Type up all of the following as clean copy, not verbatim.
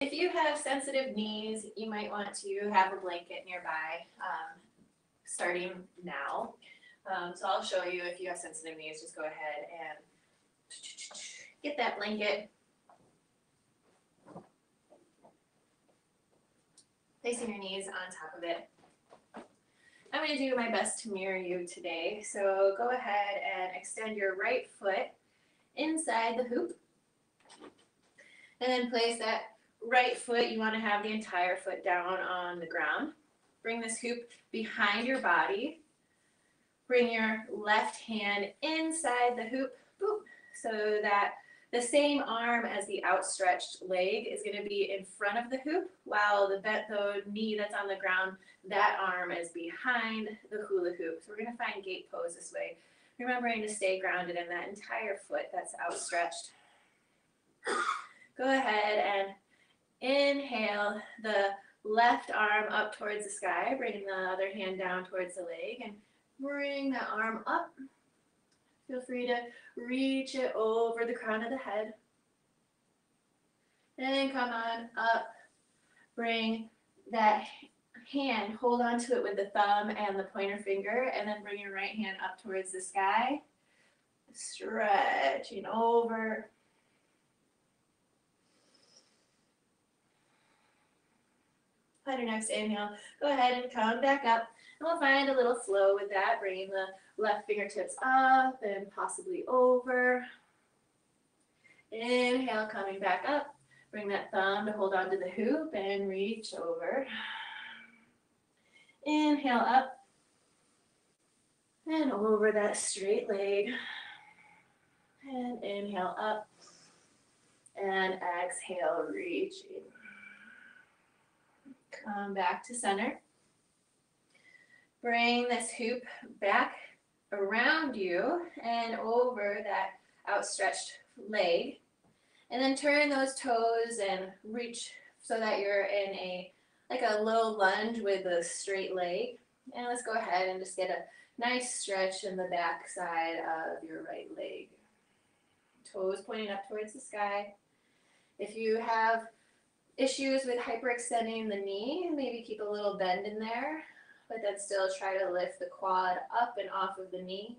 If you have sensitive knees, you might want to have a blanket nearby, starting now. So I'll show you if you have sensitive knees, just go ahead and get that blanket. Placing your knees on top of it. I'm going to do my best to mirror you today. So go ahead and extend your right foot inside the hoop. And then place that right foot, you want to have the entire foot down on the ground. Bring this hoop behind your body. Bring your left hand inside the hoop, boop, so that the same arm as the outstretched leg is going to be in front of the hoop, while the knee that's on the ground, that arm is behind the hula hoop. So we're going to find gate pose this way, remembering to stay grounded in that entire foot that's outstretched. Go ahead and inhale the left arm up towards the sky. Bring the other hand down towards the leg and bring that arm up. Feel free to reach it over the crown of the head. And come on up. Bring that hand, hold on to it with the thumb and the pointer finger, and then bring your right hand up towards the sky. Stretching over. On your next inhale, go ahead and come back up. And we'll find a little flow with that, bringing the left fingertips up and possibly over. Inhale, coming back up. Bring that thumb to hold on to the hoop and reach over. Inhale up and over that straight leg. And inhale up and exhale, reaching. Come back to center. Bring this hoop back around you and over that outstretched leg. And then turn those toes and reach so that you're in like a low lunge with a straight leg. And let's go ahead and just get a nice stretch in the back side of your right leg. Toes pointing up towards the sky. If you have issues with hyperextending the knee, maybe keep a little bend in there, but then still try to lift the quad up and off of the knee.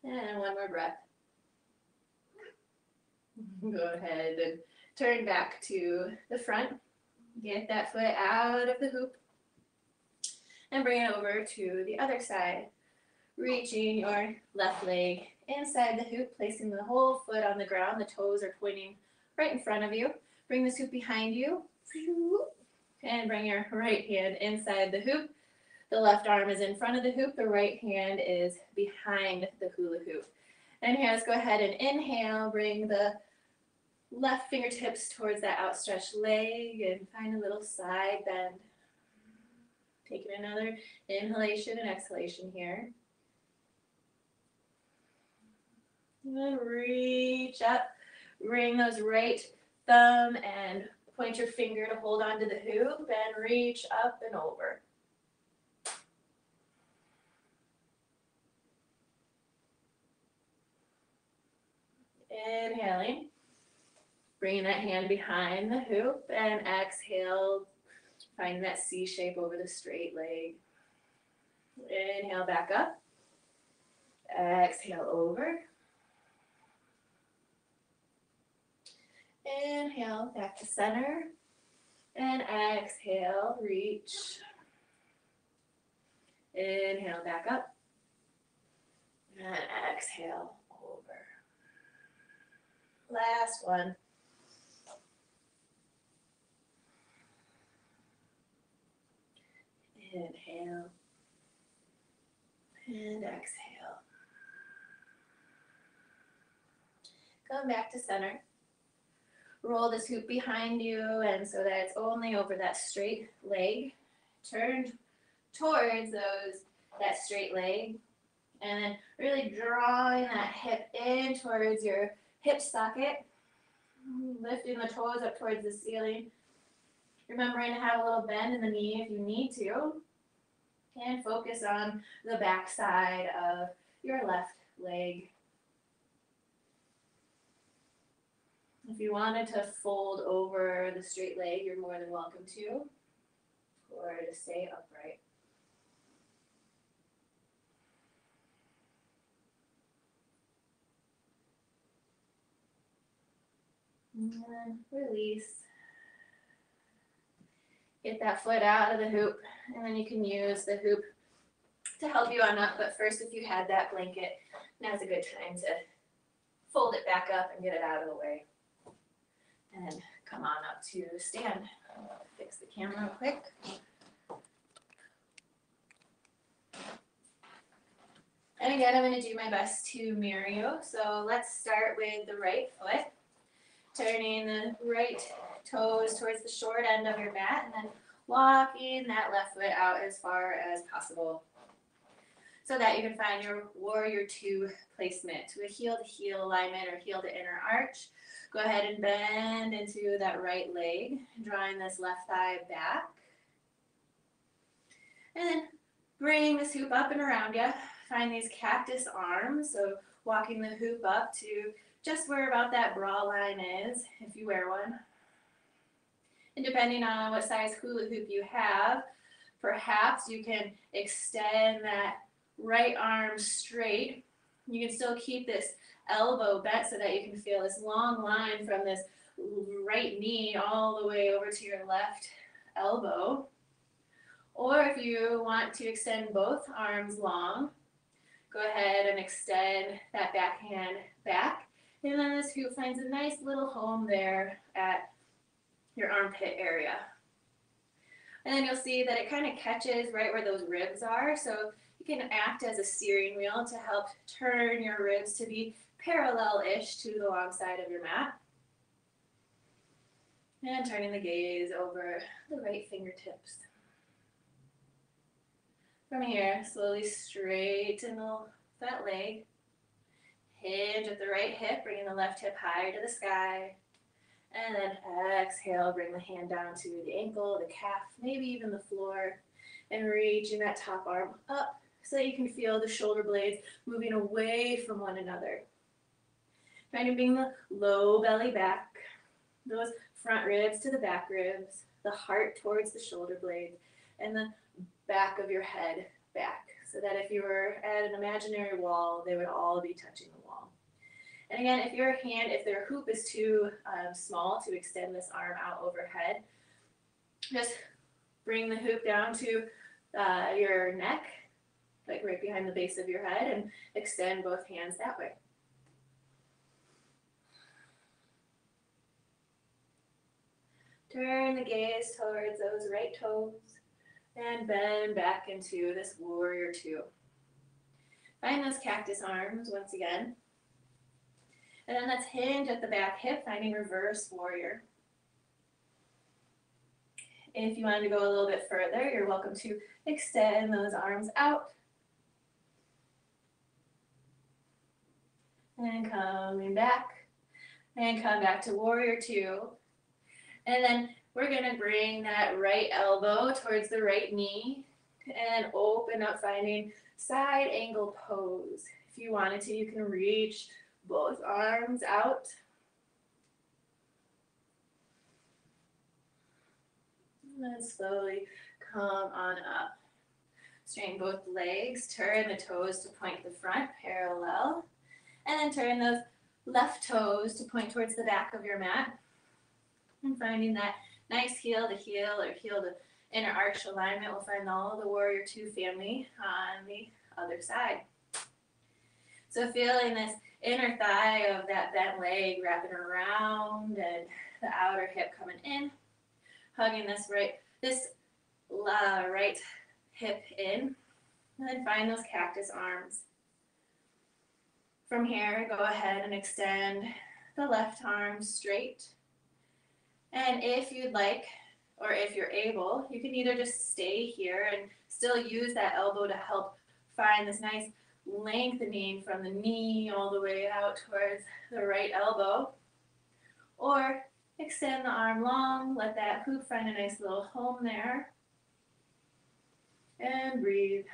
And one more breath. Go ahead and turn back to the front. Get that foot out of the hoop and bring it over to the other side. Reaching your left leg inside the hoop, placing the whole foot on the ground. The toes are pointing right in front of you. Bring this hoop behind you. And bring your right hand inside the hoop. The left arm is in front of the hoop. The right hand is behind the hula hoop. And here, let's go ahead and inhale. Bring the left fingertips towards that outstretched leg and find a little side bend. Taking another inhalation and exhalation here. And then reach up. Bring those right thumb and point your finger to hold onto the hoop and reach up and over. Inhaling. Bringing that hand behind the hoop and exhale. Finding that C shape over the straight leg. Inhale back up. Exhale over. Inhale back to center. And exhale, reach. Inhale back up. And exhale over. Last one. Inhale and exhale. Come back to center. Roll this hoop behind you and so that it's only over that straight leg. Turn towards that straight leg and then really drawing that hip in towards your hip socket. Lifting the toes up towards the ceiling. Remembering to have a little bend in the knee if you need to. And focus on the back side of your left leg. If you wanted to fold over the straight leg, you're more than welcome to, or to stay upright. And then release. Get that foot out of the hoop, and then you can use the hoop to help you on up. But first, if you had that blanket, now's a good time to fold it back up and get it out of the way. And come on up to stand. Fix the camera real quick. And again, I'm going to do my best to mirror you. So let's start with the right foot. Turning the right toes towards the short end of your mat, and then walking that left foot out as far as possible so that you can find your warrior two placement to a heel to heel alignment or heel to inner arch. Go ahead and bend into that right leg, drawing this left thigh back. And then bring this hoop up and around you. Find these cactus arms, so walking the hoop up to just where about that bra line is, if you wear one. And depending on what size hula hoop you have, perhaps you can extend that right arm straight. You can still keep this elbow bent so that you can feel this long line from this right knee all the way over to your left elbow. Or if you want to extend both arms long, go ahead and extend that backhand back. And then this hoop finds a nice little home there at your armpit area. And then you'll see that it kind of catches right where those ribs are. So you can act as a steering wheel to help turn your ribs to be parallel-ish to the long side of your mat. And turning the gaze over the right fingertips. From here, slowly straighten that leg. Hinge at the right hip, bringing the left hip higher to the sky. And then exhale, bring the hand down to the ankle, the calf, maybe even the floor. And reaching that top arm up so that you can feel the shoulder blades moving away from one another. Trying to bring the low belly back, those front ribs to the back ribs, the heart towards the shoulder blades, and the back of your head back. So that if you were at an imaginary wall, they would all be touching the wall. And again, if their hoop is too small to extend this arm out overhead, just bring the hoop down to your neck, like right behind the base of your head, and extend both hands that way. Turn the gaze towards those right toes. And bend back into this warrior two. Find those cactus arms once again. And then let's hinge at the back hip, finding reverse warrior. If you want to go a little bit further, you're welcome to extend those arms out. And coming back. And come back to warrior two. And then we're going to bring that right elbow towards the right knee and open up, finding side angle pose. If you wanted to, you can reach both arms out. And then slowly come on up. Straighten both legs, turn the toes to point the front, parallel. And then turn those left toes to point towards the back of your mat. And finding that nice heel to heel or heel to inner arch alignment. We'll find all the warrior two family on the other side. So feeling this inner thigh of that bent leg wrapping around and the outer hip coming in. Hugging this right hip in. And then find those cactus arms. From here, go ahead and extend the left arm straight. And if you'd like, or if you're able, you can either just stay here and still use that elbow to help find this nice lengthening from the knee all the way out towards the right elbow. Or extend the arm long, let that hoop find a nice little home there. And breathe.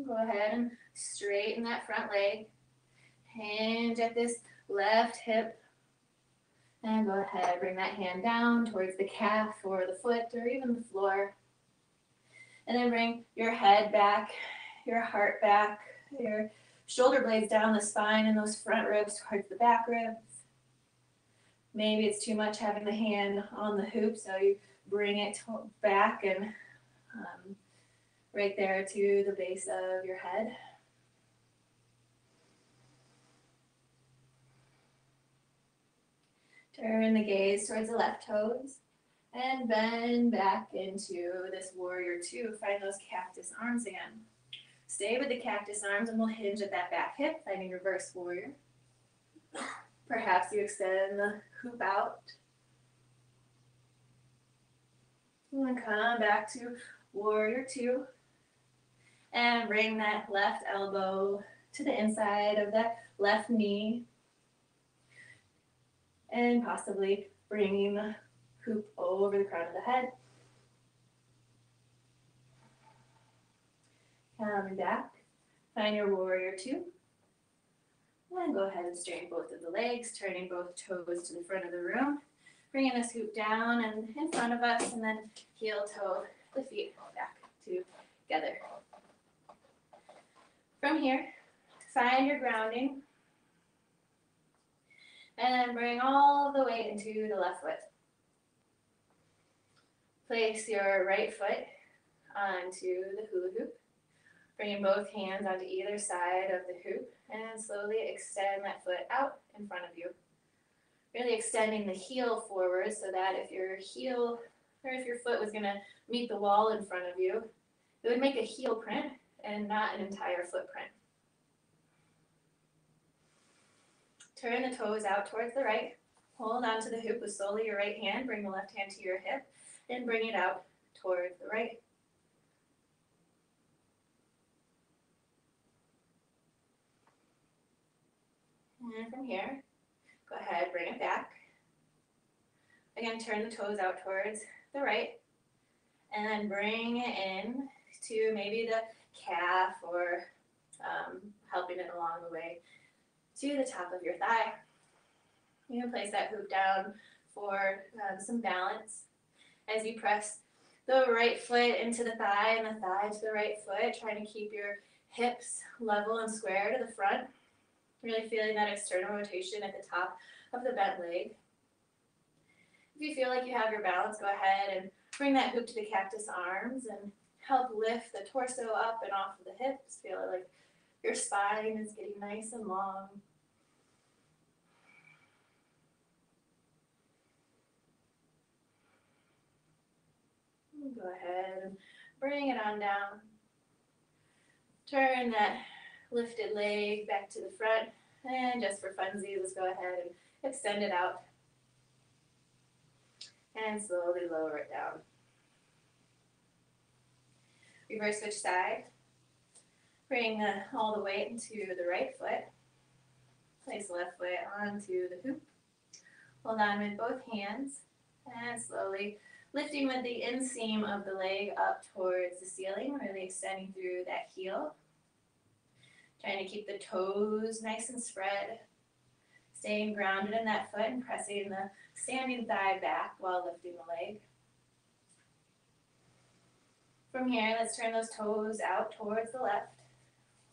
Go ahead and straighten that front leg. Hinge at this left hip. And go ahead, bring that hand down towards the calf or the foot or even the floor. And then bring your head back, your heart back, your shoulder blades down the spine and those front ribs towards the back ribs. Maybe it's too much having the hand on the hoop, so you bring it back and right there to the base of your head. Turn the gaze towards the left toes and bend back into this warrior two. Find those cactus arms again. Stay with the cactus arms and we'll hinge at that back hip, finding reverse warrior. Perhaps you extend the hoop out. And come back to warrior two. And bring that left elbow to the inside of that left knee. And possibly bringing the hoop over the crown of the head. Coming back, find your warrior two. And go ahead and straighten both of the legs, turning both toes to the front of the room. Bringing this hoop down and in front of us, and then heel toe the feet back together. From here, find your grounding. And then bring all the weight into the left foot. Place your right foot onto the hula hoop. Bringing both hands onto either side of the hoop and slowly extend that foot out in front of you. Really extending the heel forward so that if your heel or if your foot was going to meet the wall in front of you, it would make a heel print and not an entire footprint. Turn the toes out towards the right. Hold onto the hoop with solely your right hand. Bring the left hand to your hip and bring it out towards the right. And from here, go ahead, bring it back. Again, turn the toes out towards the right. And then bring it in to maybe the calf or helping it along the way to the top of your thigh. You can place that hoop down for some balance as you press the right foot into the thigh and the thigh to the right foot, trying to keep your hips level and square to the front. Really feeling that external rotation at the top of the bent leg. If you feel like you have your balance, go ahead and bring that hoop to the cactus arms and help lift the torso up and off of the hips. Feel like your spine is getting nice and long. Go ahead and bring it on down. Turn that lifted leg back to the front. And just for funsies, let's go ahead and extend it out. And slowly lower it down. Reverse switch side. Bring all the weight into the right foot. Place the left foot onto the hoop. Hold on with both hands. And slowly lifting with the inseam of the leg up towards the ceiling, really extending through that heel. Trying to keep the toes nice and spread. Staying grounded in that foot and pressing the standing thigh back while lifting the leg. From here, let's turn those toes out towards the left.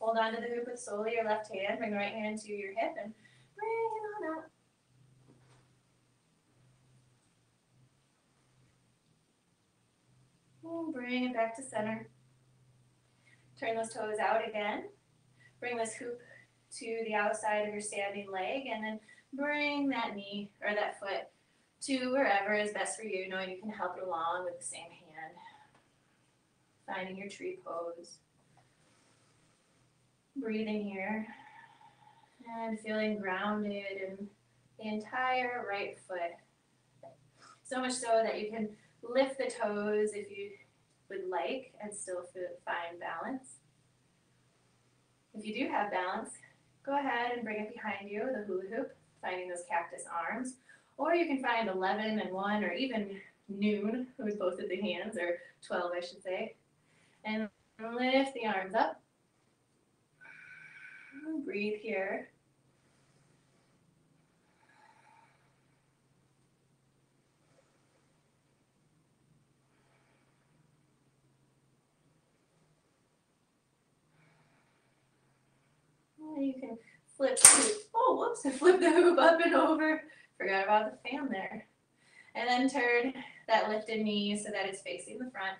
Hold on to the hoop with solely your left hand. Bring the right hand to your hip and bring it on out. And bring it back to center. Turn those toes out again. Bring this hoop to the outside of your standing leg and then bring that knee or that foot to wherever is best for you, knowing you can help it along with the same hand. Finding your tree pose. Breathing here and feeling grounded in the entire right foot. So much so that you can lift the toes if you would like and still find balance. If you do have balance, go ahead and bring it behind you, the hula hoop, finding those cactus arms. Or you can find 11 and 1 or even noon with both of the hands, or 12 I should say. And lift the arms up. Breathe here. You can flip the hoop. Oh, whoops, I flipped the hoop up and over. Forgot about the fan there. And then turn that lifted knee so that it's facing the front.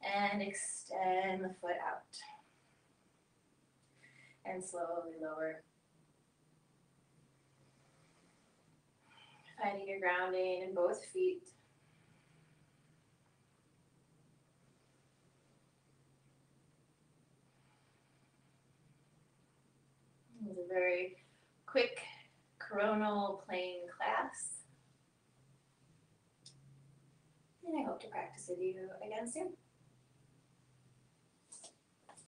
And extend the foot out. And slowly lower. Finding your grounding in both feet. It was a very quick coronal plane class. And I hope to practice with you again soon.